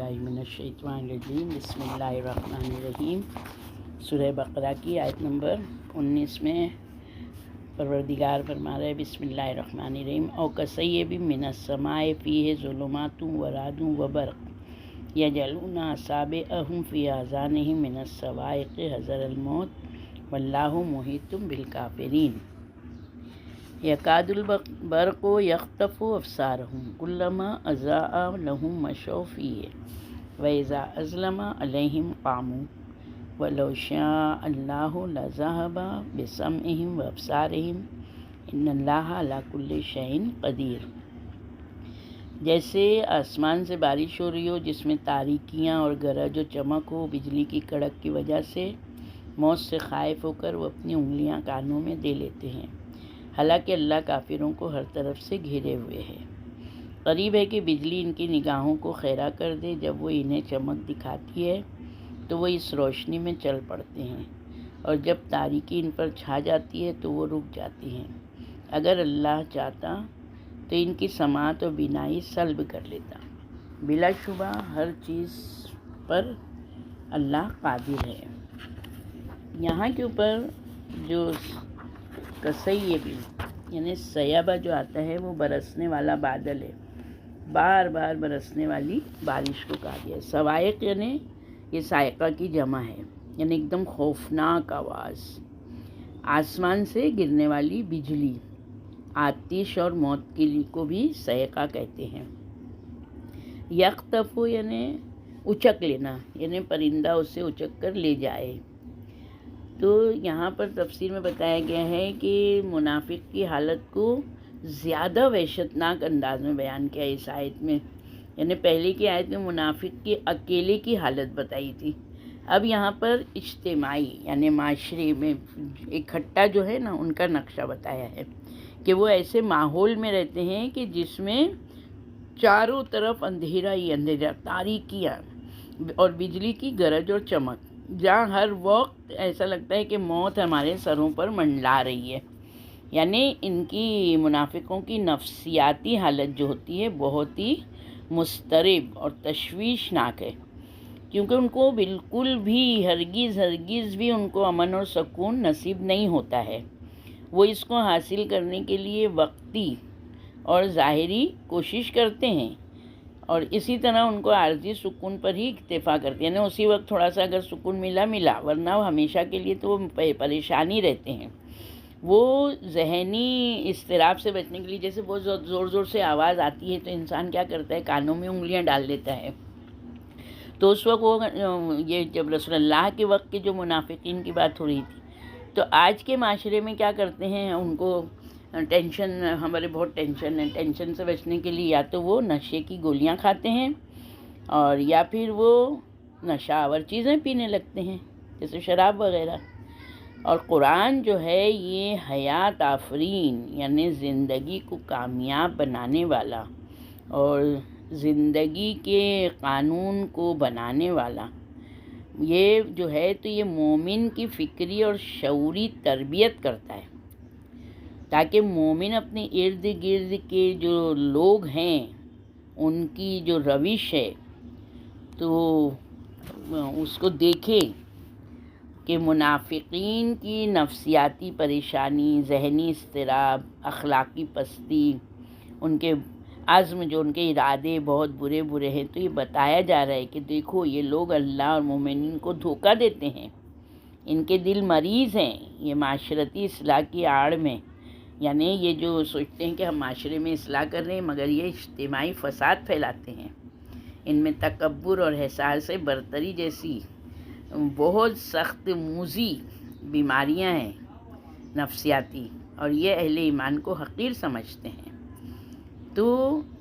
باللہ من الشیطان الرجیم بسم اللہ الرحمن الرحیم۔ سورہ بقرہ کی آیت نمبر 19 میں پروردگار فرما رہے بسم اللہ الرحمن الرحیم او کصیب من السماء فیہ ظلمات ورعد وبرق یجعلون اصابعهم فی آذانہم من الصواعق حذر الموت واللہ محیط بالکافرین۔ یکاد البرق یخطف ابصارهم کلما اضاء لهم مشوا فیہ واذا اظلم علیہم قاموا ولو شاء اللہ لذہب بسمعہم وابصارہم ان اللہ علی کل شیء قدیر۔ جیسے آسمان سے بارش ہو رہی ہو جس میں تاریکیاں اور گرج و چمک ہو بجلی کی کڑک کی وجہ سے، موت سے خائف ہو کر وہ اپنی انگلیاں کانوں میں دے لیتے ہیں، حالانکہ اللہ کافروں کو ہر طرف سے گھیرے ہوئے ہے۔ قریب ہے کہ بجلی ان کی نگاہوں کو خیرہ کر دے، جب وہ انہیں چمک دکھاتی ہے تو وہ اس روشنی میں چل پڑتے ہیں، اور جب تاریکی ان پر چھا جاتی ہے تو وہ رک جاتی ہیں۔ اگر اللہ چاہتا تو ان کی سماعت و بینائی سلب کر لیتا۔ بلا شبہ ہر چیز پر اللہ قادر ہے۔ یہاں کے اوپر جو کسیب یعنی سیابہ جو آتا ہے وہ برسنے والا بادل ہے، بار بار برسنے والی بارش کو کہا گیا ہے۔ صواعق یعنی یہ صاعقہ کی جمع ہے، یعنی ایک دم خوفناک آواز، آسمان سے گرنے والی بجلی، آتش اور موت کو بھی صاعقہ کہتے ہیں۔ یخطف یعنی اچک لینا، یعنی پرندہ اسے اچک کر لے جائے۔ تو یہاں پر تفسیر میں بتایا گیا ہے کہ منافق کی حالت کو زیادہ وحشتناک انداز میں بیان کیا اس آیت میں، یعنی پہلے کی آیت میں منافق کی اکیلے کی حالت بتائی تھی، اب یہاں پر اجتماعی یعنی معاشرے میں اکٹھا جو ہے نا ان کا نقشہ بتایا ہے کہ وہ ایسے ماحول میں رہتے ہیں کہ جس میں چاروں طرف اندھیرا ہی اندھیرا، تاریکیاں اور بجلی کی گرج اور چمک، جہاں ہر وقت ایسا لگتا ہے کہ موت ہمارے سروں پر منڈلا رہی ہے۔ یعنی ان کی منافقوں کی نفسیاتی حالت جو ہوتی ہے بہت ہی مضطرب اور تشویشناک ہے، کیونکہ ان کو بالکل بھی ہرگز بھی ان کو امن اور سکون نصیب نہیں ہوتا ہے۔ وہ اس کو حاصل کرنے کے لیے وقتی اور ظاہری کوشش کرتے ہیں، اور اسی طرح ان کو عارضی سکون پر ہی اکتفا کرتے ہیں، یعنی اسی وقت تھوڑا سا اگر سکون ملا ورنہ وہ ہمیشہ کے لیے تو وہ پریشانی رہتے ہیں۔ وہ ذہنی اضطراب سے بچنے کے لیے جیسے بہت زور سے آواز آتی ہے تو انسان کیا کرتا ہے، کانوں میں انگلیاں ڈال لیتا ہے۔ تو اس وقت وہ یہ جب رسول اللہ کے وقت کے جو منافقین کی بات ہو رہی تھی، تو آج کے معاشرے میں کیا کرتے ہیں، ان کو ٹینشن، ہمارے بہت ٹینشن ہے، ٹینشن سے بچنے کے لیے یا تو وہ نشے کی گولیاں کھاتے ہیں اور یا پھر وہ نشہ آور چیزیں پینے لگتے ہیں جیسے شراب وغیرہ۔ اور قرآن جو ہے یہ حیات آفرین یعنی زندگی کو کامیاب بنانے والا اور زندگی کے قانون کو بنانے والا، یہ جو ہے تو یہ مومن کی فکری اور شعوری تربیت کرتا ہے، تاکہ مومن اپنے ارد گرد کے جو لوگ ہیں ان کی جو روش ہے تو اس کو دیکھے کہ منافقین کی نفسیاتی پریشانی، ذہنی اضطراب، اخلاقی پستی، ان کے عزم جو ان کے ارادے بہت برے ہیں، تو یہ بتایا جا رہا ہے کہ دیکھو یہ لوگ اللہ اور مومنین کو دھوکہ دیتے ہیں، ان کے دل مریض ہیں، یہ معاشرتی اصلاح کی آڑ میں، یعنی یہ جو سوچتے ہیں کہ ہم معاشرے میں اصلاح کر رہے ہیں مگر یہ اجتماعی فساد پھیلاتے ہیں۔ ان میں تکبر اور احساس برتری جیسی بہت سخت موذی بیماریاں ہیں نفسیاتی، اور یہ اہل ایمان کو حقیر سمجھتے ہیں۔ تو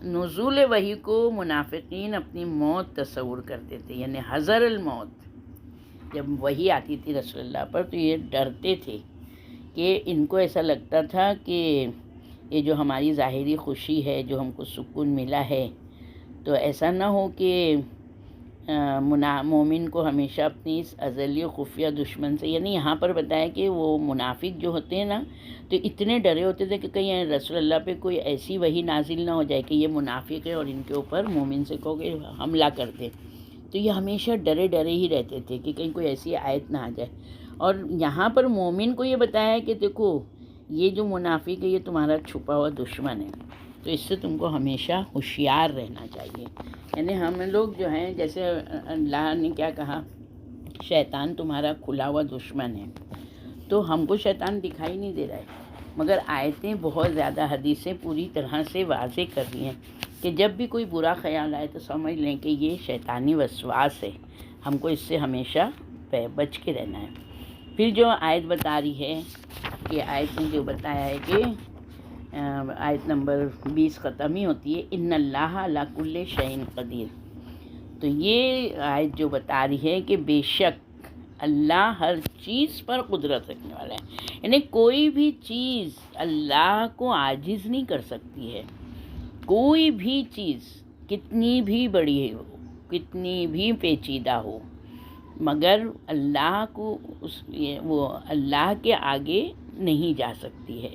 نزول وحی کو منافقین اپنی موت تصور کرتے تھے، یعنی حذر الموت، جب وحی آتی تھی رسول اللہ پر تو یہ ڈرتے تھے کہ ان کو ایسا لگتا تھا کہ یہ جو ہماری ظاہری خوشی ہے، جو ہم کو سکون ملا ہے، تو ایسا نہ ہو کہ مومن کو ہمیشہ اپنی اس ازلی خفیہ دشمن سے، یعنی یہاں پر بتایا کہ وہ منافق جو ہوتے ہیں نا تو اتنے ڈرے ہوتے تھے کہ کہیں رسول اللہ پہ کوئی ایسی وحی نازل نہ ہو جائے کہ یہ منافق ہے اور ان کے اوپر مومن سے کہو کہ حملہ کر دے، تو یہ ہمیشہ ڈرے ڈرے ہی رہتے تھے کہ کہیں کوئی ایسی آیت نہ آ جائے. اور یہاں پر مومن کو یہ بتایا ہے کہ دیکھو یہ جو منافق ہے یہ تمہارا چھپا ہوا دشمن ہے، تو اس سے تم کو ہمیشہ ہوشیار رہنا چاہیے. یعنی ہم لوگ جو ہیں، جیسے اللہ نے کیا کہا، شیطان تمہارا کھلا ہوا دشمن ہے، تو ہم کو شیطان دکھائی نہیں دے رہا ہے، مگر آیتیں بہت زیادہ، حدیثیں پوری طرح سے واضح کر رہی ہیں کہ جب بھی کوئی برا خیال آئے تو سمجھ لیں کہ یہ شیطانی وسواس ہے، ہم کو اس سے ہمیشہ بچ کے رہنا ہے. پھر جو آیت بتا رہی ہے، یہ آیت نے جو بتایا ہے کہ آیت نمبر 20 ختم ہی ہوتی ہے، ان اللہ علی کل شیء قدیر. تو یہ آیت جو بتا رہی ہے کہ بے شک اللہ ہر چیز پر قدرت رکھنے والا ہے، یعنی کوئی بھی چیز اللہ کو عاجز نہیں کر سکتی ہے. کوئی بھی چیز کتنی بھی بڑی ہو، کتنی بھی پیچیدہ ہو، مگر اللہ کو وہ اللہ کے آگے نہیں جا سکتی ہے.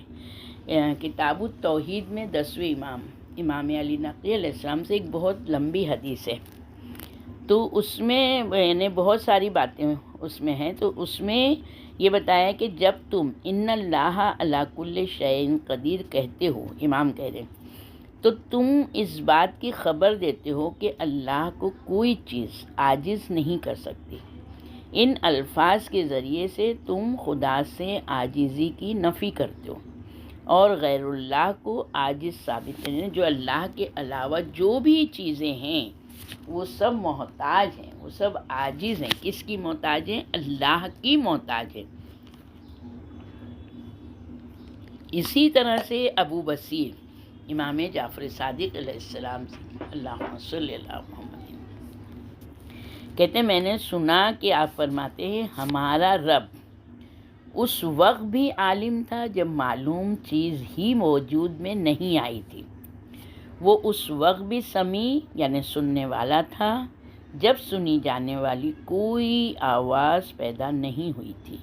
کتاب التوحید میں 10ویں امام علی نقی علیہ السلام سے ایک بہت لمبی حدیث ہے، تو اس میں یعنی بہت ساری باتیں اس میں ہیں. تو اس میں یہ بتایا کہ جب تم ان اللہ علی کل شیء قدیر کہتے ہو، امام کہہ رہے ہیں، تو تم اس بات کی خبر دیتے ہو کہ اللہ کو کوئی چیز عاجز نہیں کر سکتی. ان الفاظ کے ذریعے سے تم خدا سے عاجزی کی نفی کرتے ہو اور غیر اللہ کو عاجز ثابت کریں. جو اللہ کے علاوہ جو بھی چیزیں ہیں وہ سب محتاج ہیں، وہ سب عاجز ہیں. کس کی محتاج ہیں؟ اللہ کی محتاج ہیں. اسی طرح سے ابو بصیر امام جعفر صادق علیہ السلام سے، اللہم صلی اللہ محمد، کہتے ہیں میں نے سنا کہ آپ فرماتے ہیں ہمارا رب اس وقت بھی عالم تھا جب معلوم چیز ہی موجود میں نہیں آئی تھی. وہ اس وقت بھی سمیع یعنی سننے والا تھا جب سنی جانے والی کوئی آواز پیدا نہیں ہوئی تھی.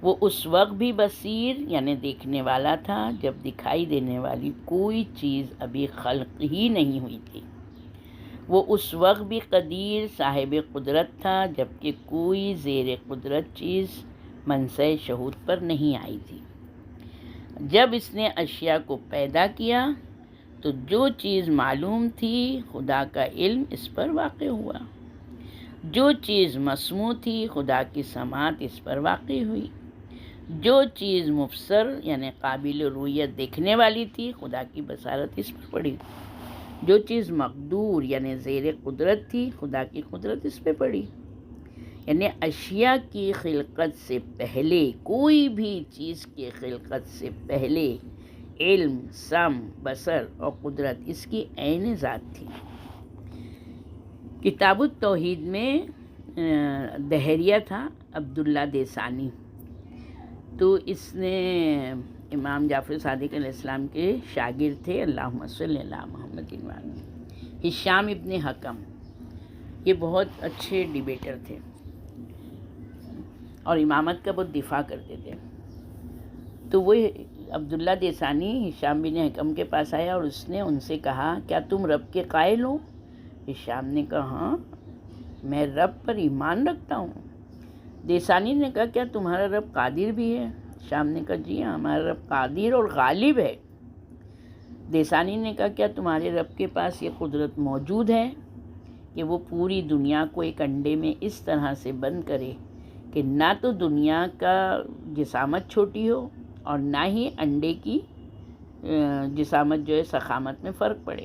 وہ اس وقت بھی بصیر یعنی دیکھنے والا تھا جب دکھائی دینے والی کوئی چیز ابھی خلق ہی نہیں ہوئی تھی. وہ اس وقت بھی قدیر صاحب قدرت تھا جبکہ کوئی زیر قدرت چیز منصع شہود پر نہیں آئی تھی. جب اس نے اشیاء کو پیدا کیا تو جو چیز معلوم تھی خدا کا علم اس پر واقع ہوا، جو چیز مسموع تھی خدا کی سماعت اس پر واقع ہوئی، جو چیز مبصر یعنی قابل رؤیت دیکھنے والی تھی خدا کی بصارت اس پر پڑی، جو چیز مقدور یعنی زیر قدرت تھی خدا کی قدرت اس پہ پڑی. یعنی اشیاء کی خلقت سے پہلے، کوئی بھی چیز کی خلقت سے پہلے علم، سمع، بصر اور قدرت اس کی عین ذات تھی. کتاب التوحید میں دہریہ تھا عبداللہ دیسانی، تو اس نے امام جعفر صادق علیہ السلام کے شاگرد تھے، اللہم صلی اللہ محمد. ہشام ابن حکم یہ بہت اچھے ڈیبیٹر تھے اور امامت کا بہت دفاع کرتے تھے. تو وہ عبداللہ دیسانی ہشام بن حکم کے پاس آیا اور اس نے ان سے کہا کیا تم رب کے قائل ہو؟ ہشام نے کہا ہاں میں رب پر ایمان رکھتا ہوں. دیسانی نے کہا کیا تمہارا رب قادر بھی ہے؟ ہشام نے کہا جی ہاں ہمارا رب قادر اور غالب ہے. دیسانی نے کہا کیا تمہارے رب کے پاس یہ قدرت موجود ہے کہ وہ پوری دنیا کو ایک انڈے میں اس طرح سے بند کرے کہ نہ تو دنیا کا جسامت چھوٹی ہو اور نہ ہی انڈے کی جسامت جو ہے ضخامت میں فرق پڑے،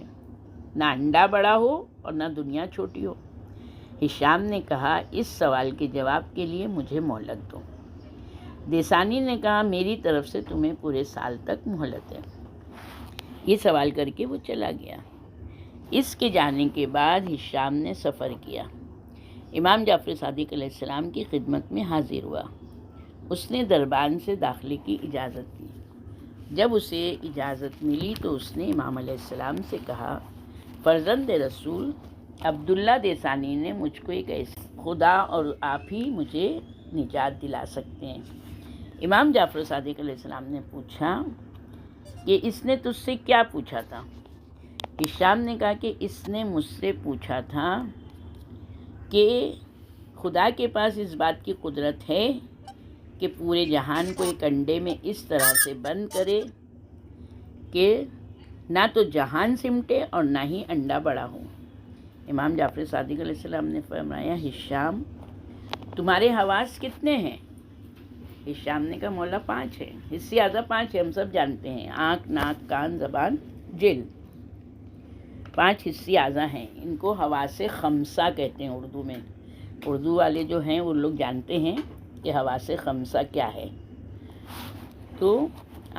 نہ انڈا بڑا ہو اور نہ دنیا چھوٹی ہو؟ ہشام نے کہا اس سوال کے جواب کے لیے مجھے مہلت دو. دیسانی نے کہا میری طرف سے تمہیں پورے سال تک مہلت ہے. یہ سوال کر کے وہ چلا گیا. اس کے جانے کے بعد ہشام نے سفر کیا، امام جعفر صادق علیہ السلام کی خدمت میں حاضر ہوا. اس نے دربان سے داخلے کی اجازت دی. جب اسے اجازت ملی تو اس نے امام علیہ السلام سے کہا فرزند رسول عبداللہ دیسانی نے مجھ کو ایک ایسے خدا اور آپ ہی مجھے نجات دلا سکتے ہیں. امام جعفر صادق علیہ السلام نے پوچھا کہ اس نے تجھ سے کیا پوچھا تھا؟ ہشام نے کہا کہ اس نے مجھ سے پوچھا تھا کہ خدا کے پاس اس بات کی قدرت ہے کہ پورے جہان کو ایک انڈے میں اس طرح سے بند کرے کہ نہ تو جہان سمٹے اور نہ ہی انڈا بڑا ہو۔ امام جعفر صادق علیہ السلام نے فرمایا، ہشام تمہارے حواس کتنے ہیں؟ ہشام نے کہا مولا 5 ہے، حصے اعضاء 5 ہے، ہم سب جانتے ہیں، آنکھ، ناک، کان، زبان، جلد، 5 حصے اعضاء ہیں۔ ان کو حواس خمسہ کہتے ہیں اردو میں۔ اردو والے جو ہیں وہ لوگ جانتے ہیں کہ حواس خمسہ کیا ہے۔ تو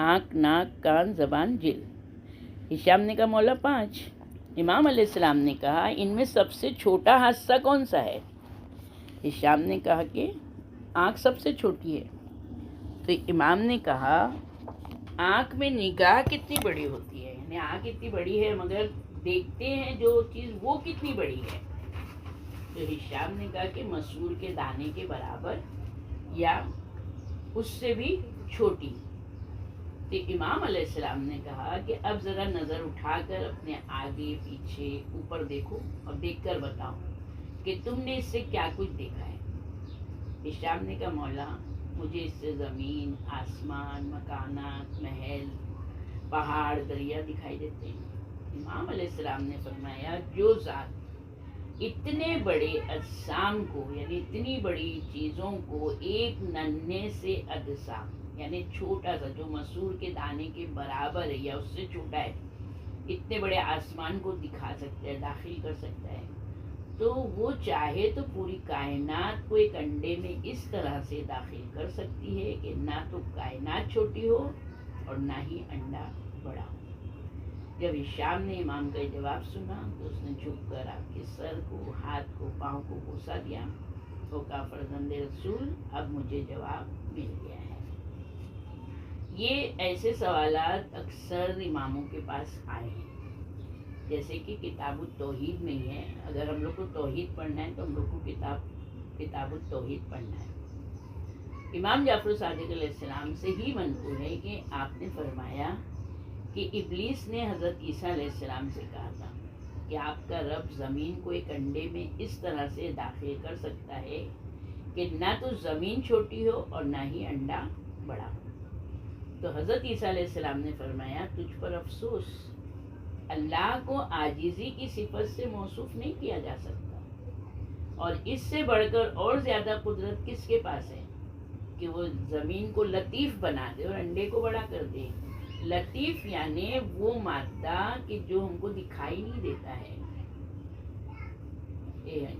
آنکھ، ناک، کان، زبان، جلد۔ ہشام نے کہا مولا 5۔ امام علیہ السلام نے کہا ان میں سب سے چھوٹا حصہ کون سا ہے؟ ہشام نے کہا کہ آنکھ سب سے چھوٹی ہے۔ تو امام نے کہا آنکھ میں نگاہ کتنی بڑی ہوتی ہے، یعنی آنکھ اتنی بڑی ہے مگر دیکھتے ہیں جو چیز وہ کتنی بڑی ہے؟ تو ہشام نے کہا کہ مسور کے دانے کے برابر یا اس سے بھی چھوٹی۔ تو امام علیہ السلام نے کہا کہ اب ذرا نظر اٹھا کر اپنے آگے پیچھے اوپر دیکھو اور دیکھ کر بتاؤ کہ تم نے اس سے کیا کچھ دیکھا ہے۔ ہشام نے کہا مولا مجھے اس سے زمین، آسمان، مکانات، محل، پہاڑ، دریا دکھائی دیتے ہیں۔ امام علیہ السلام نے فرمایا جو ذات اتنے بڑے اجسام کو یعنی اتنی بڑی چیزوں کو ایک ننھے سے ادسا یعنی چھوٹا سا جو مسور کے دانے کے برابر ہے یا اس سے چھوٹا ہے، اتنے بڑے آسمان کو دکھا سکتا ہے، داخل کر سکتا ہے، تو وہ چاہے تو پوری کائنات کو ایک انڈے میں اس طرح سے داخل کر سکتی ہے کہ نہ تو کائنات چھوٹی ہو اور نہ ہی انڈا بڑا ہو۔ جب ہشام نے امام کا جواب سنا تو اس نے جھک کر آپ کے سر کو، ہاتھ کو، پاؤں کو بوسا دیا۔ وہ کہا فرزند رسول اب مجھے جواب مل گیا ہے۔ یہ ایسے سوالات اکثر اماموں کے پاس آئے ہیں، جیسے کہ کتاب التوحید میں ہی ہے۔ اگر ہم لوگ کو توحید پڑھنا ہے تو ہم لوگ کو کتاب التوحید پڑھنا ہے۔ امام جعفر صادق علیہ السلام سے ہی منقول ہے کہ آپ نے فرمایا کہ ابلیس نے حضرت عیسیٰ علیہ السلام سے کہا تھا کہ آپ کا رب زمین کو ایک انڈے میں اس طرح سے داخل کر سکتا ہے کہ نہ تو زمین چھوٹی ہو اور نہ ہی انڈا بڑا ہو۔ تو حضرت عیسیٰ علیہ السلام نے فرمایا تجھ پر افسوس، اللہ کو عاجزی کی صفت سے موصوف نہیں کیا جا سکتا، اور اس سے بڑھ کر اور زیادہ قدرت کس کے پاس ہے کہ وہ زمین کو لطیف بنا دے اور انڈے کو بڑا کر دے۔ لطیف یعنی وہ مادہ کہ جو ہم کو دکھائی نہیں دیتا ہے۔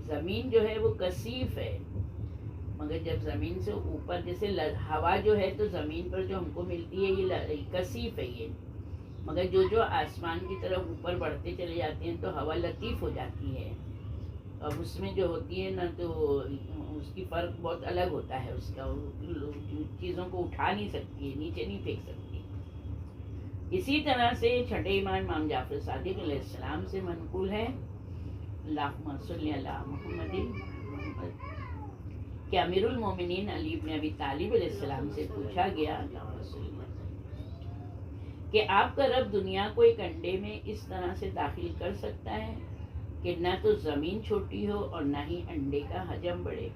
زمین جو ہے وہ کثیف ہے، مگر جب زمین سے اوپر جیسے ہوا جو ہے تو زمین پر جو ہم کو ملتی ہے یہ کثیف ہے یہ، مگر جو آسمان کی طرف اوپر بڑھتے چلے جاتے ہیں تو ہوا لطیف ہو جاتی ہے، اب اس میں جو ہوتی ہے نا تو اس کی فرق بہت الگ ہوتا ہے، اس کا چیزوں کو اٹھا نہیں سکتی ہے، نیچے نہیں پھینک سکتی۔ اسی طرح سے چھٹے امام جعفر صادق علیہ السلام سے منقول ہے اللہم صلی علی محمد کہ امیر المومنین علی بن ابی طالب علیہ السلام سے پوچھا گیا کہ آپ کا رب دنیا کو ایک انڈے میں اس طرح سے داخل کر سکتا ہے کہ نہ تو زمین چھوٹی ہو اور نہ ہی انڈے کا حجم بڑھے؟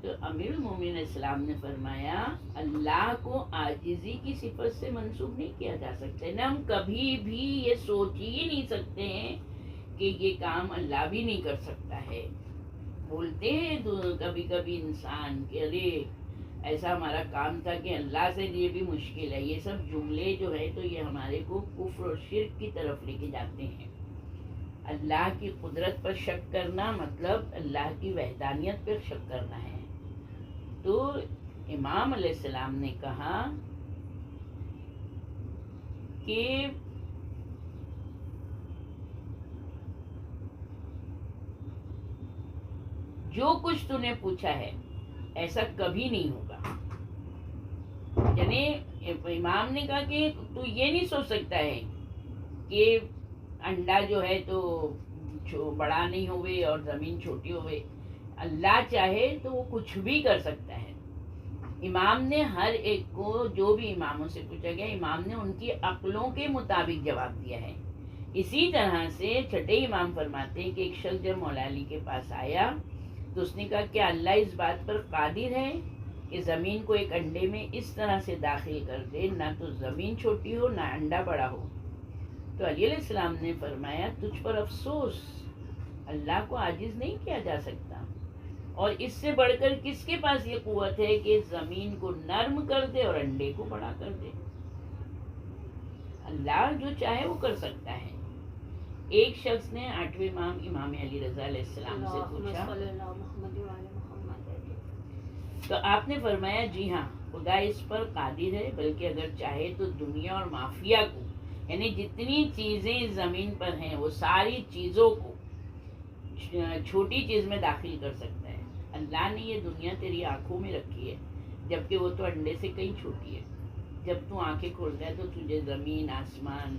تو امیر المومنین علیہ السلام نے فرمایا اللہ کو عاجزی کی صفت سے منسوب نہیں کیا جا سکتا، نہ ہم کبھی بھی یہ سوچ ہی نہیں سکتے ہیں کہ یہ کام اللہ بھی نہیں کر سکتا ہے۔ بولتے ہیں کبھی کبھی انسان کہ ارے ایسا ہمارا کام تھا کہ اللہ سے یہ بھی مشکل ہے، یہ سب جملے جو ہے تو یہ ہمارے کو کفر اور شرک کی طرف لے کے جاتے ہیں۔ اللہ کی قدرت پر شک کرنا مطلب اللہ کی وحدانیت پر شک کرنا ہے۔ تو امام علیہ السلام نے کہا کہ جو کچھ تو نے پوچھا ہے ایسا کبھی نہیں ہوگا، یعنی امام نے کہا کہ تو یہ نہیں سوچ سکتا ہے کہ انڈا جو ہے تو بڑا نہیں ہوئے اور زمین چھوٹی ہوئے، اللہ چاہے تو وہ کچھ بھی کر سکتا ہے۔ امام نے ہر ایک کو جو بھی اماموں سے پوچھا گیا، امام نے ان کی عقلوں کے مطابق جواب دیا ہے اسی طرح سے چھٹے امام فرماتے ہیں کہ ایک شخص جب مولا علی کے پاس آیا تو اس نے کہا کہ اللہ اس بات پر قادر ہے کہ زمین کو ایک انڈے میں اس طرح سے داخل کر دے نہ تو زمین چھوٹی ہو نہ انڈا بڑا ہو. تو علی علیہ السلام نے فرمایا تجھ پر افسوس، اللہ کو عاجز نہیں کیا جا سکتا، اور اس سے بڑھ کر کس کے پاس یہ قوت ہے کہ زمین کو نرم کر دے اور انڈے کو بڑا کر دے. اللہ جو چاہے وہ کر سکتا ہے. ایک شخص نے 8ویں امام امام علی رضا علیہ السلام سے پوچھا تو آپ نے فرمایا جی ہاں، خدا اس پر قادر ہے، بلکہ اگر چاہے تو دنیا اور مافیا کو، یعنی جتنی چیزیں زمین پر ہیں وہ ساری چیزوں کو چھوٹی چیز میں داخل کر سکتا ہے. اللہ نے یہ دنیا تیری آنکھوں میں رکھی ہے، جبکہ وہ تو انڈے سے کہیں چھوٹی ہے. جب تو آنکھیں کھولتا ہے تو تجھے زمین آسمان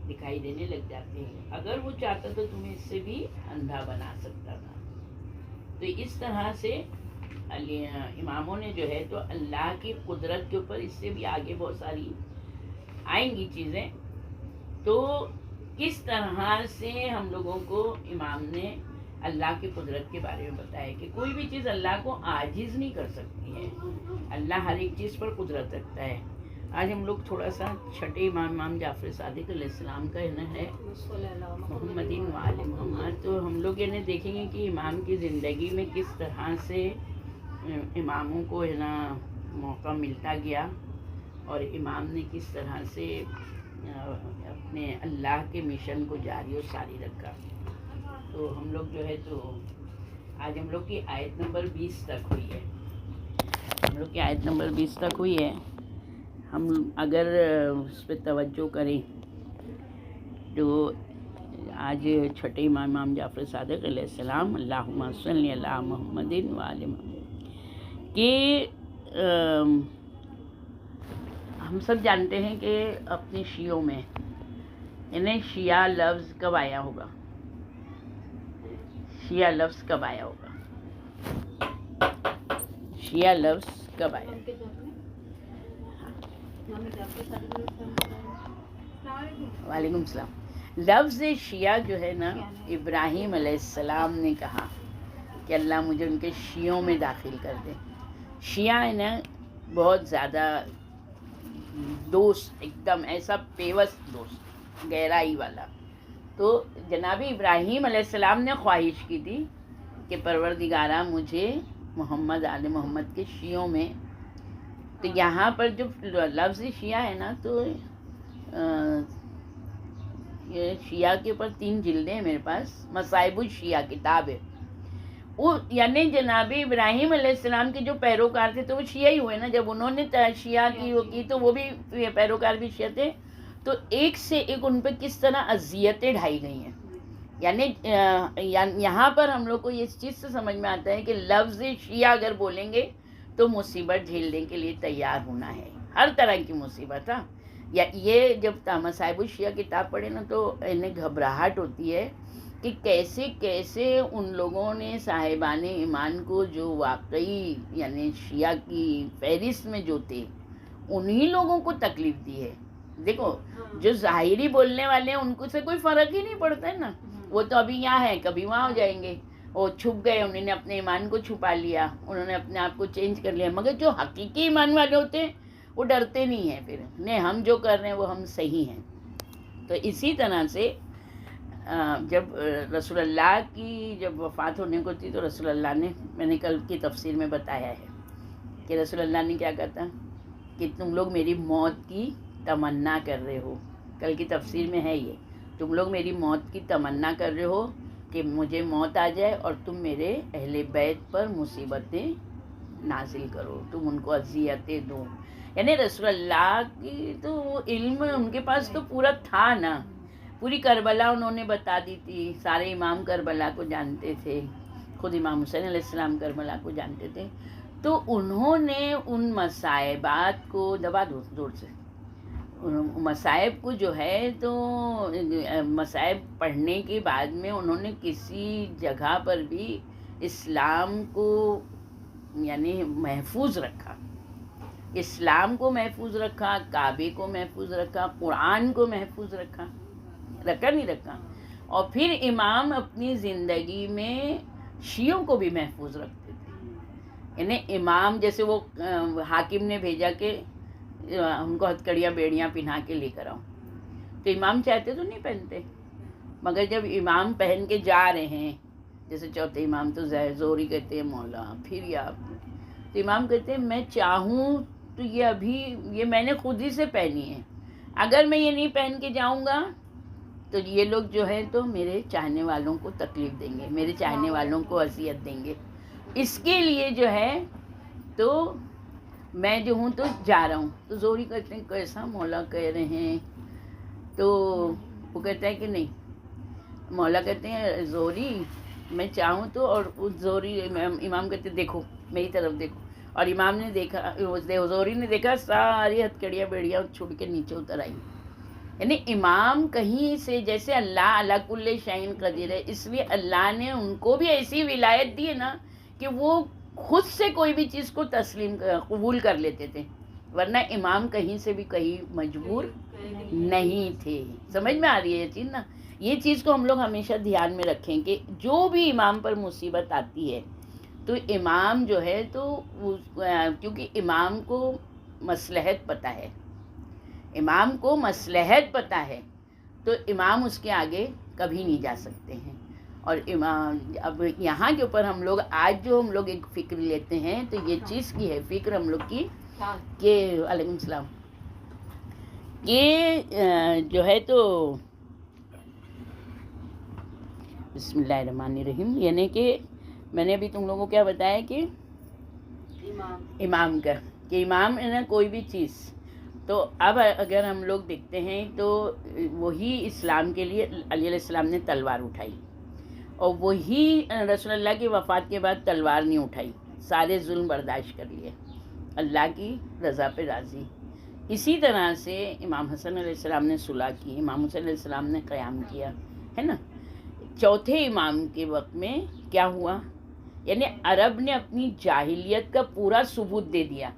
دکھائی دینے لگ جاتے ہیں. اگر وہ چاہتا تو تمہیں اس سے بھی اندھا بنا سکتا تھا. تو اس طرح سے اماموں نے جو ہے تو اللہ کی قدرت کے اوپر، اس سے بھی آگے بہت ساری آئیں گی چیزیں، تو کس طرح سے ہم لوگوں کو امام نے اللہ کی قدرت کے بارے میں بتایا کہ کوئی بھی چیز اللہ کو عاجز نہیں کر سکتی ہے. اللہ ہر ایک چیز پر قدرت رکھتا ہے. آج ہم لوگ تھوڑا سا چھٹے امام جعفر صادق علیہ السلام کا ہے محمدین وآل محمد، تو ہم لوگ دیکھیں گے کہ امام کی زندگی میں کس طرح سے اماموں کو موقع ملتا گیا، اور امام نے کس طرح سے اپنے اللہ کے مشن کو جاری و ساری رکھا. تو ہم لوگ جو ہے تو آج ہم لوگ کی آیت نمبر 20 تک ہوئی ہے. ہم اگر اس پہ توجہ کریں تو آج چھٹے امام جعفر صادق علیہ السلام اللہم صلی علی محمد وآل محمد کہ ہم سب جانتے ہیں کہ اپنے شیعوں میں انہیں شیعہ لفظ کب آیا ہوگا. شیعہ لفظ کب آیا؟ وعلیکم السلام. لفظ شیعہ جو ہے نا، ابراہیم علیہ السلام نے کہا کہ اللہ مجھے ان کے شیعوں میں داخل کر دے. شیعہ ہے نا بہت زیادہ دوست، ایک دم ایسا پیوست دوست، گہرائی والا. تو جناب ابراہیم علیہ السلام نے خواہش کی تھی کہ پروردگارہ مجھے محمد آل محمد کے شیعوں میں. تو یہاں پر جو لفظ شیعہ ہے نا، تو یہ شیعہ کے اوپر 3 جلدیں ہیں میرے پاس. مصائب الشیعہ کتاب ہے وہ، یعنی جناب ابراہیم علیہ السلام کے جو پیروکار تھے تو وہ شیعہ ہی ہوئے نا. جب انہوں نے شیعہ کی تو وہ بھی پیروکار بھی شیعہ تھے. تو ایک سے ایک ان پہ کس طرح اذیتیں ڈھائی گئی ہیں. یعنی یہاں پر ہم لوگ کو اس چیز سے سمجھ میں آتا ہے کہ لفظ شیعہ اگر بولیں گے تو مصیبت جھیلنے کے لیے تیار ہونا ہے، ہر طرح کی مصیبت. ہاں، یا یہ جب مصائب الشیعہ کتاب پڑھے نا تو انہیں گھبراہٹ ہوتی ہے کہ کیسے کیسے ان لوگوں نے صاحبان ایمان کو جو واقعی یعنی شیعہ کی فہرست میں جو تھے انہی لوگوں کو تکلیف دی ہے. دیکھو جو ظاہری بولنے والے ہیں ان کو سے کوئی فرق ہی نہیں پڑتا ہے نا. وہ تو ابھی یہاں ہے، کبھی وہاں ہو جائیں گے. وہ چھپ گئے، انہوں نے اپنے ایمان کو چھپا لیا، انہوں نے اپنے آپ کو چینج کر لیا. مگر جو حقیقی ایمان والے ہوتے ہیں وہ ڈرتے نہیں ہیں. پھر نہیں، ہم جو کر رہے ہیں وہ ہم صحیح ہیں. تو اسی طرح سے جب رسول اللہ کی جب وفات ہونے کو تھی تو رسول اللہ نے، میں نے کل کی تفسیر میں بتایا ہے کہ رسول اللہ نے کیا کہا کہ تم لوگ میری موت کی تمنا کر رہے ہو. کل کی تفسیر میں ہے یہ، تم لوگ میری موت کی تمنا کر رہے ہو کہ مجھے موت آ جائے اور تم میرے اہل بیت پر مصیبتیں نازل کرو، تم ان کو اذیتیں دو. یعنی رسول اللہ کی تو وہ علم ان کے پاس تو پورا تھا نا. پوری کربلا انہوں نے بتا دی تھی. سارے امام کربلا کو جانتے تھے، خود امام حسین علیہ السلام کربلا کو جانتے تھے. تو انہوں نے ان مصائبات کو دبا دو زور سے. مصائب کو جو ہے تو مصائب پڑھنے کے بعد میں انہوں نے کسی جگہ پر بھی اسلام کو یعنی محفوظ رکھا، اسلام کو محفوظ رکھا، کعبے کو محفوظ رکھا، قرآن کو محفوظ رکھا. رکھا نہیں رکھا. اور پھر امام اپنی زندگی میں شیعوں کو بھی محفوظ رکھتے تھے. یعنی امام جیسے وہ حاکم نے بھیجا کہ ان کو ہتھکڑیاں بیڑیاں پہنا کے لے کر آؤ، تو امام چاہتے تو نہیں پہنتے، مگر جب امام پہن کے جا رہے ہیں، جیسے چوتھے امام تو زوری کہتے ہیں مولا پھر یا، تو امام کہتے ہیں میں چاہوں تو یہ ابھی یہ میں نے خود ہی سے پہنی ہے، اگر میں یہ نہیں پہن کے جاؤں گا تو یہ لوگ جو ہے تو میرے چاہنے والوں کو تکلیف دیں گے، میرے چاہنے والوں کو اذیت دیں گے، اس کے لیے جو ہے تو میں جو ہوں تو جا رہا ہوں. تو زوری کہتے ہیں کیسا مولا کہہ رہے ہیں؟ تو وہ کہتا ہے کہ نہیں. مولا کہتے ہیں زوری میں چاہوں تو، اور اس زوری امام کہتے ہیں دیکھو میری طرف دیکھو، اور امام نے دیکھا، زوری نے دیکھا، ساری ہتھکڑیاں بیڑیاں چھوڑ کے نیچے اتر آئی. یعنی امام کہیں سے، جیسے اللہ علی کل شیء قدیر ہے، اس لیے اللہ نے ان کو بھی ایسی ولایت دی ہے نا کہ وہ خود سے کوئی بھی چیز کو تسلیم قبول کر لیتے تھے، ورنہ امام کہیں سے بھی کہیں مجبور نہیں تھے. سمجھ میں آ رہی ہے یہ چیز نا؟ یہ چیز کو ہم لوگ ہمیشہ دھیان میں رکھیں کہ جو بھی امام پر مصیبت آتی ہے تو امام جو ہے تو کیونکہ امام کو مصلحت پتہ ہے، امام کو مصلحت پتہ ہے، تو امام اس کے آگے کبھی نہیں جا سکتے ہیں. اور امام اب یہاں کے اوپر ہم لوگ آج جو ہم لوگ ایک فکر لیتے ہیں تو یہ چیز کی ہے فکر ہم لوگ کی کہ علیکم السلام، یہ جو ہے تو بسم اللہ الرحمن الرحیم، یعنی کہ میں نے ابھی تم لوگوں کو کیا بتایا کہ امام کا، کہ امام ہے نا کوئی بھی چیز. تو اب اگر ہم لوگ دیکھتے ہیں تو وہی اسلام کے لیے علی علیہ السلام نے تلوار اٹھائی، اور وہی رسول اللہ کی وفات کے بعد تلوار نہیں اٹھائی، سارے ظلم برداشت کر لیے، اللہ کی رضا پہ راضی. اسی طرح سے امام حسن علیہ السلام نے صلح کی، امام حسین علیہ السلام نے قیام کیا ہے نا. چوتھے امام کے وقت میں کیا ہوا، یعنی عرب نے اپنی جاہلیت کا پورا ثبوت دے دیا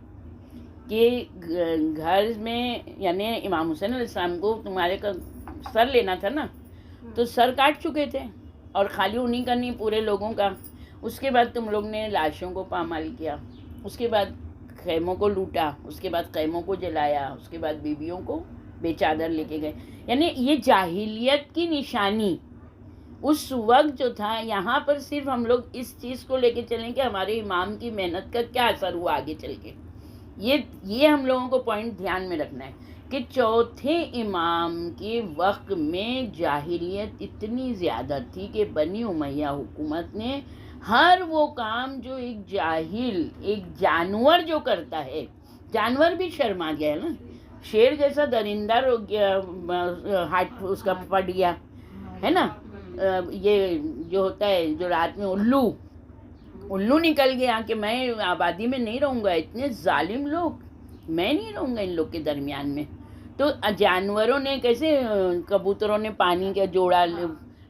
کہ گھر میں، یعنی امام حسین علیہ السلام کو تمہارے کا سر لینا تھا نا، تو سر کاٹ چکے تھے، اور خالی انہیں کا نہیں پورے لوگوں کا. اس کے بعد تم لوگ نے لاشوں کو پامال کیا، اس کے بعد خیموں کو لوٹا، اس کے بعد خیموں کو جلایا، اس کے بعد بیویوں کو بے چادر لے کے گئے. یعنی یہ جاہلیت کی نشانی اس وقت جو تھا. یہاں پر صرف ہم لوگ اس چیز کو لے کے چلیں کہ ہمارے امام کی محنت کا کیا اثر ہوا آگے چل کے. یہ ہم لوگوں کو پوائنٹ دھیان میں رکھنا ہے کہ چوتھے امام کے وقت میں جاہلیت اتنی زیادہ تھی کہ بنی امیہ حکومت نے ہر وہ کام جو ایک جاہل، ایک جانور جو کرتا ہے، جانور بھی شرما گیا ہے نا، شیر جیسا درندہ ہاتھ اس کا پھٹ گیا ہے نا. یہ جو ہوتا ہے جو رات میں الو نکل گیا کہ میں آبادی میں نہیں رہوں گا، اتنے ظالم لوگ، میں نہیں رہوں گا ان لوگ کے درمیان میں. تو جانوروں نے کیسے، کبوتروں نے پانی کا جوڑا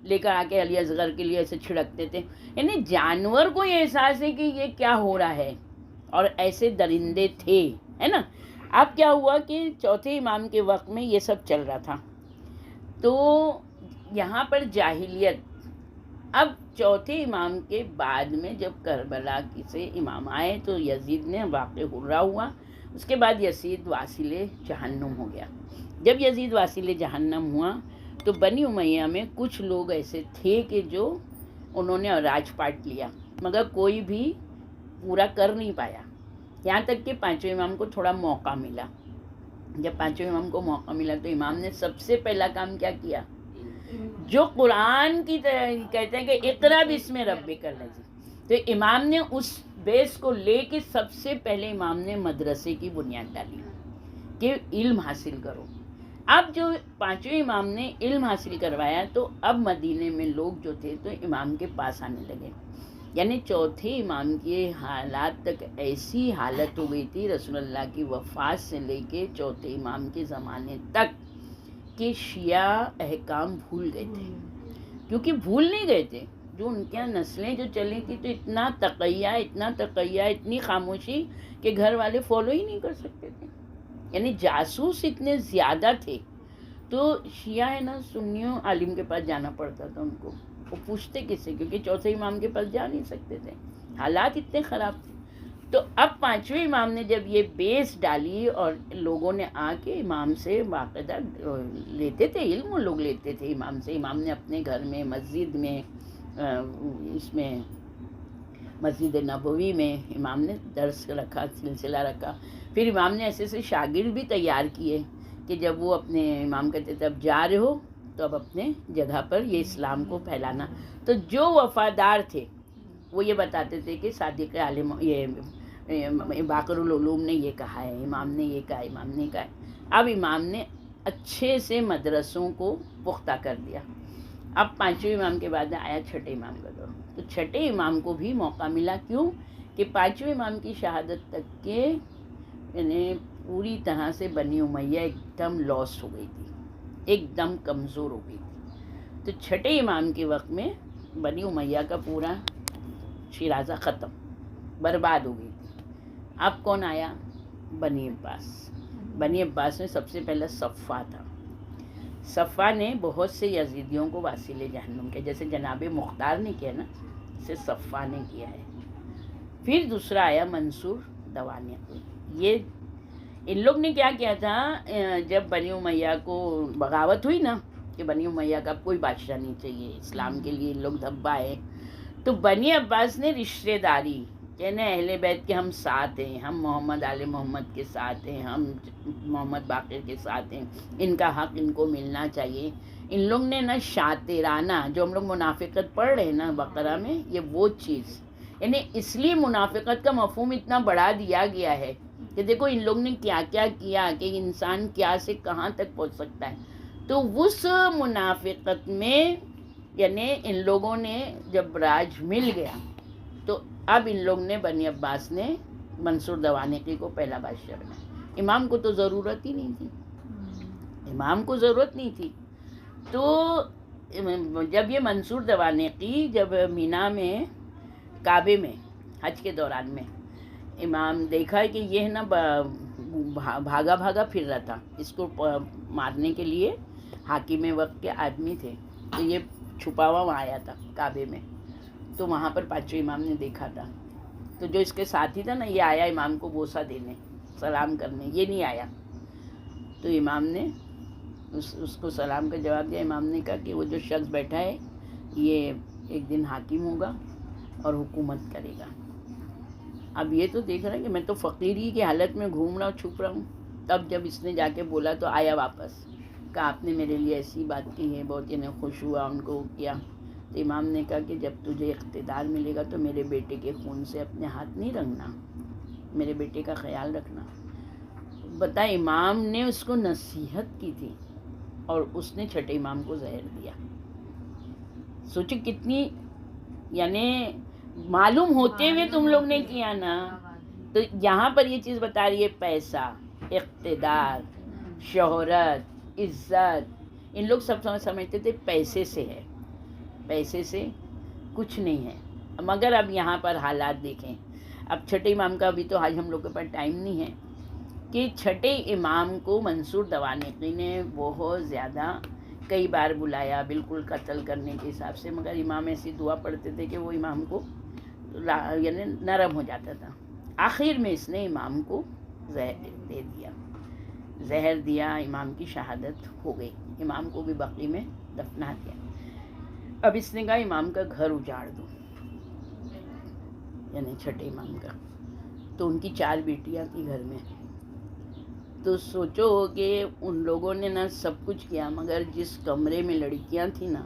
لے کر آ کے علی اصغر کے لیے ایسے چھڑکتے تھے. یعنی جانور کو یہ احساس ہے کہ یہ کیا ہو رہا ہے، اور ایسے درندے تھے ہے نا. اب کیا ہوا کہ چوتھے امام کے وقت میں یہ سب چل رہا تھا، تو یہاں پر جاہلیت. اب چوتھے امام کے بعد میں جب کربلا سے امام آئے تو یزید نے واقع ہرا ہوا، اس کے بعد یزید واصل جہنم ہو گیا. جب یزید واصل جہنم ہوا تو بنی امیہ میں کچھ لوگ ایسے تھے کہ جو انہوں نے راج پاٹ لیا، مگر کوئی بھی پورا کر نہیں پایا. یہاں تک کہ پانچویں امام کو تھوڑا موقع ملا. جب پانچویں امام کو موقع ملا تو امام نے سب سے پہلا کام کیا کیا، جو قرآن کی کہتے ہیں کہ اقرا بسم ربک الذی، تو امام نے اس بیس کو لے کے سب سے پہلے امام نے مدرسے کی بنیاد ڈالی کہ علم حاصل کرو. اب جو پانچویں امام نے علم حاصل کروایا تو اب مدینے میں لوگ جو تھے تو امام کے پاس آنے لگے. یعنی چوتھے امام کے حالات تک ایسی حالت ہو گئی تھی رسول اللہ کی وفات سے لے کے چوتھے امام کے زمانے تک کہ شیعہ احکام بھول گئے تھے. کیونکہ بھول نہیں گئے تھے، جو ان کے نسلیں جو چلی تھی تو اتنا تقیہ، اتنی خاموشی کہ گھر والے فالو ہی نہیں کر سکتے تھے. یعنی جاسوس اتنے زیادہ تھے تو شیعہ ہے نا، سنیوں عالم کے پاس جانا پڑتا تھا ان کو، وہ پوچھتے کس سے، کیونکہ چوتھے امام کے پاس جا نہیں سکتے تھے، حالات اتنے خراب تھے۔ تو اب پانچویں امام نے جب یہ بیس ڈالی اور لوگوں نے آ کے امام سے باقاعدہ لیتے تھے علم، وہ لوگ لیتے تھے امام سے، امام نے اپنے گھر میں، مسجد میں، اس میں مسجد نبوی میں امام نے درس رکھا، سلسلہ رکھا۔ پھر امام نے ایسے ایسے شاگرد بھی تیار کیے کہ جب وہ اپنے امام کہتے تھے اب جا رہے ہو تو اب اپنے جگہ پر یہ اسلام کو پھیلانا۔ تو جو وفادار تھے وہ یہ بتاتے تھے کہ صادق عالم، یہ باقر العلوم نے یہ کہا ہے، امام نے یہ کہا ہے، امام نے کہا ہے۔ اب امام نے اچھے سے مدرسوں کو پختہ کر دیا۔ اب پانچویں امام کے بعد آیا چھٹے امام کا دور، تو چھٹے امام کو بھی موقع ملا، کیوں کہ پانچویں امام کی شہادت تک کے یعنی پوری طرح سے بنی امیہ ایک دم لاس ہو گئی تھی، ایک دم کمزور ہو گئی تھی۔ تو چھٹے امام کے وقت میں بنی امیہ کا پورا شیرازہ ختم، برباد ہو گئی تھی۔ اب کون آیا؟ بنی عباس۔ بنی عباس میں سب سے پہلا صفا تھا۔ صفا نے بہت سے یزیدیوں کو واصل جہنم کیا، جیسے جناب مختار نے کیا نا، اسے صفا نے کیا ہے۔ پھر دوسرا آیا منصور دوانقی۔ یہ ان لوگ نے کیا کیا تھا، جب بنی امیہ کو بغاوت ہوئی نا کہ بنی امیہ کا کوئی بادشاہ نہیں چاہیے، اسلام کے لیے ان لوگ دھبائے، تو بنی عباس نے رشتہ داری کہنے اہل بیت کے ہم ساتھ ہیں، ہم محمد آل محمد کے ساتھ ہیں، ہم محمد باقر کے ساتھ ہیں، ان کا حق ان کو ملنا چاہیے۔ ان لوگ نے نا شاطرانہ، جو ہم لوگ منافقت پڑھ رہے ہیں نا بقرہ میں، یہ وہ چیز، یعنی اس لیے منافقت کا مفہوم اتنا بڑھا دیا گیا ہے کہ دیکھو ان لوگ نے کیا کیا کیا، کہ انسان کیا سے کہاں تک پہنچ سکتا ہے۔ تو اس منافقت میں یعنی ان لوگوں نے جب راج مل گیا تو اب ان لوگ نے بنی عباس نے منصور دوانقی کو پہلا بادشاہ بنایا۔ امام کو تو ضرورت ہی نہیں تھی، امام کو ضرورت نہیں تھی۔ تو جب یہ منصور دوانقی جب مینا میں کعبے میں حج کے دوران میں امام دیکھا ہے کہ یہ نا بھاگا بھاگا پھر رہا تھا، اس کو مارنے کے لیے حاکم وقت کے آدمی تھے، تو یہ چھپا ہوا وہاں آیا تھا کعبے میں، تو وہاں پر پانچویں امام نے دیکھا تھا، تو جو اس کے ساتھی تھا نا یہ آیا امام کو بوسہ دینے، سلام کرنے، یہ نہیں آیا، تو امام نے اس کو سلام کا جواب دیا۔ امام نے کہا کہ وہ جو شخص بیٹھا ہے یہ ایک دن حاکم ہوگا اور حکومت کرے گا۔ اب یہ تو دیکھ رہا ہے کہ میں تو فقیری کی حالت میں گھوم رہا ہوں، چھپ رہا ہوں، تب جب اس نے جا کے بولا تو آیا واپس، کہا آپ نے میرے لیے ایسی بات کی ہے، بہت خوش ہوا، ان کو کیا۔ تو امام نے کہا کہ جب تجھے اقتدار ملے گا تو میرے بیٹے کے خون سے اپنے ہاتھ نہیں رنگنا، میرے بیٹے کا خیال رکھنا۔ بتا امام نے اس کو نصیحت کی تھی اور اس نے چھٹے امام کو زہر دیا۔ سوچو کتنی یعنی معلوم ہوتے ہوئے تم لوگ نے کیا نا۔ تو یہاں پر یہ چیز بتا رہی ہے، پیسہ، اقتدار، شہرت، عزت، ان لوگ سب سمجھتے تھے پیسے سے ہے، پیسے سے کچھ نہیں ہے۔ مگر اب یہاں پر حالات دیکھیں، اب چھٹے امام کا ابھی تو آج ہم لوگ کے پاس ٹائم نہیں ہے، کہ چھٹے امام کو منصور دوانقی نے بہت زیادہ کئی بار بلایا بالکل قتل کرنے کے حساب سے، مگر امام ایسی دعا پڑھتے تھے کہ وہ امام کو یعنی نرم ہو جاتا تھا۔ آخر میں اس نے امام کو زہر دے دیا، زہر دیا، امام کی شہادت ہو گئی، امام کو بھی بقیع میں دفنا دیا۔ اب اس نے کہا امام کا گھر اجاڑ دو، یعنی چھٹے امام کا، تو ان کی 4 بیٹیاں تھیں گھر میں، تو سوچو کہ ان لوگوں نے نا سب کچھ کیا، مگر جس کمرے میں لڑکیاں تھیں نا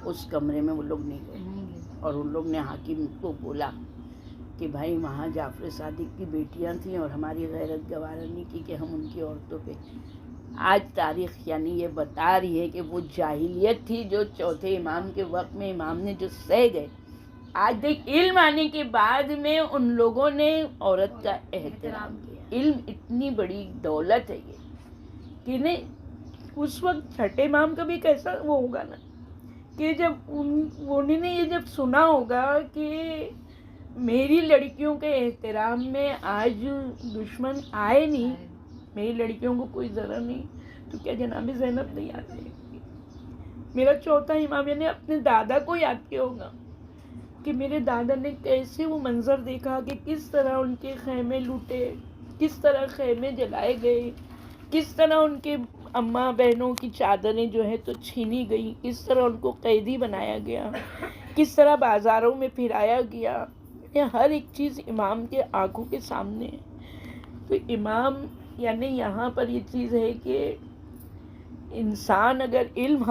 اس کمرے میں وہ لوگ نہیں گئے، اور ان لوگ نے حاکم کو بولا کہ بھائی وہاں جعفر صادق کی بیٹیاں تھیں اور ہماری غیرت گوارا نہیں کی کہ ہم ان کی عورتوں پہ۔ آج تاریخ یعنی یہ بتا رہی ہے کہ وہ جاہلیت تھی جو چوتھے امام کے وقت میں امام نے جو سہ گئے، آج دیکھ علم آنے کے بعد میں ان لوگوں نے عورت کا احترام کیا۔ علم اتنی بڑی دولت ہے یہ کہ نہیں، اس وقت چھٹے امام کا بھی کیسا وہ ہوگا نا کہ جب انہوں نے یہ جب سنا ہوگا کہ میری لڑکیوں کے احترام میں آج دشمن آئے نہیں، میری لڑکیوں کو کوئی ضرر نہیں، تو کیا جناب زینب نہیں یاد رہے گی؟ میرا چوتھا امام یعنی اپنے دادا کو یاد کیا ہوگا کہ میرے دادا نے کیسے وہ منظر دیکھا کہ کس طرح ان کے خیمے لوٹے، کس طرح خیمے جلائے گئے، کس طرح ان کے اماں بہنوں کی چادریں جو ہے تو چھینی گئی، کس طرح ان کو قیدی بنایا گیا، کس طرح بازاروں میں پھرایا گیا. یہ ہر ایک چیز امام کے آنکھوں کے سامنے ہے. تو امام یعنی یہاں پر یہ چیز ہے کہ انسان اگر علم